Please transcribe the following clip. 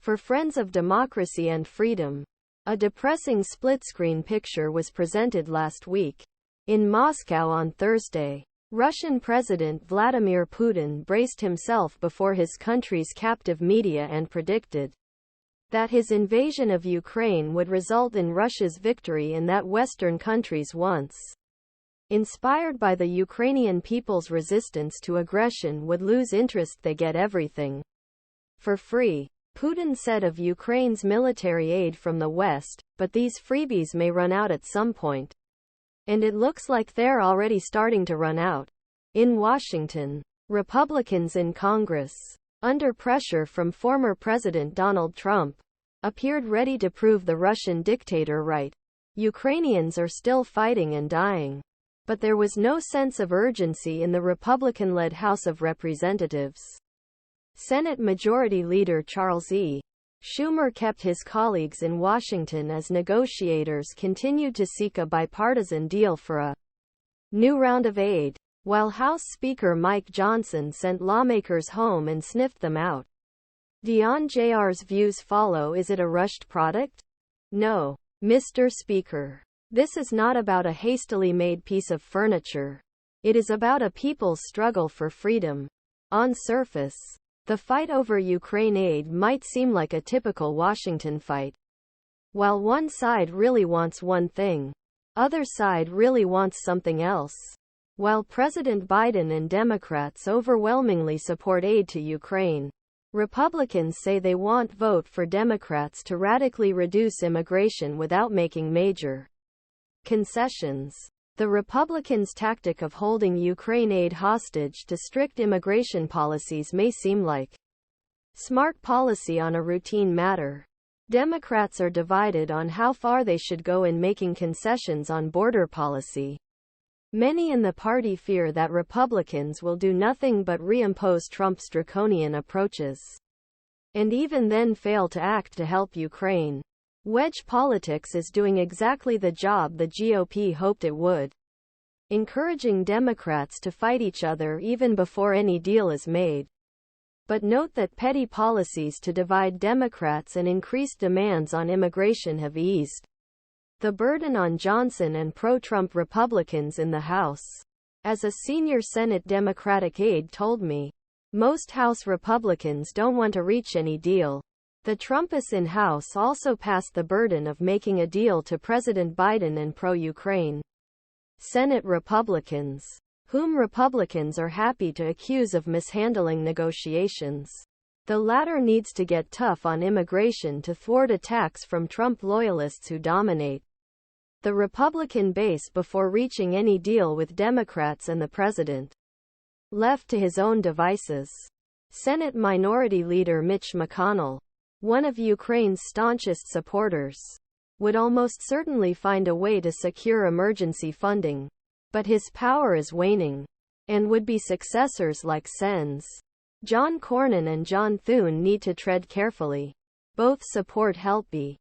For friends of democracy and freedom, a depressing split-screen picture was presented last week. In Moscow on Thursday, Russian President Vladimir Putin braced himself before his country's captive media and predicted that his invasion of Ukraine would result in Russia's victory and that Western countries once inspired by the Ukrainian people's resistance to aggression would lose interest. They get everything for free, Putin said of Ukraine's military aid from the West, but these freebies may run out at some point. And it looks like they're already starting to run out. In Washington, Republicans in Congress, under pressure from former President Donald Trump, appeared ready to prove the Russian dictator right. Ukrainians are still fighting and dying. But there was no sense of urgency in the Republican-led House of Representatives. Senate Majority Leader Charles E. Schumer kept his colleagues in Washington as negotiators continued to seek a bipartisan deal for a new round of aid, while House Speaker Mike Johnson sent lawmakers home and sniffed them out. Dionne Jr's views follow. Is it a rushed product? No, Mr. Speaker. This is not about a hastily made piece of furniture. It is about a people's struggle for freedom. On surface, the fight over Ukraine aid might seem like a typical Washington fight. While one side really wants one thing, other side really wants something else. While President Biden and Democrats overwhelmingly support aid to Ukraine, Republicans say they won't vote for Democrats to radically reduce immigration without making major concessions. The Republicans' tactic of holding Ukraine aid hostage to strict immigration policies may seem like smart policy on a routine matter. Democrats are divided on how far they should go in making concessions on border policy. Many in the party fear that Republicans will do nothing but reimpose Trump's draconian approaches, and even then fail to act to help Ukraine. Wedge politics is doing exactly the job the GOP hoped it would, encouraging Democrats to fight each other even before any deal is made. But note that petty policies to divide Democrats and increased demands on immigration have eased the burden on Johnson and pro-Trump Republicans in the House. As a senior Senate Democratic aide told me, most House Republicans don't want to reach any deal. The Trumpists in House also passed the burden of making a deal to President Biden and pro-Ukraine Senate Republicans, whom Republicans are happy to accuse of mishandling negotiations. The latter needs to get tough on immigration to thwart attacks from Trump loyalists who dominate the Republican base before reaching any deal with Democrats and the president. Left to his own devices, Senate Minority Leader Mitch McConnell, one of Ukraine's staunchest supporters, would almost certainly find a way to secure emergency funding. But his power is waning, and would-be successors like Sens, Cornyn and John Thune need to tread carefully. Both support helpi,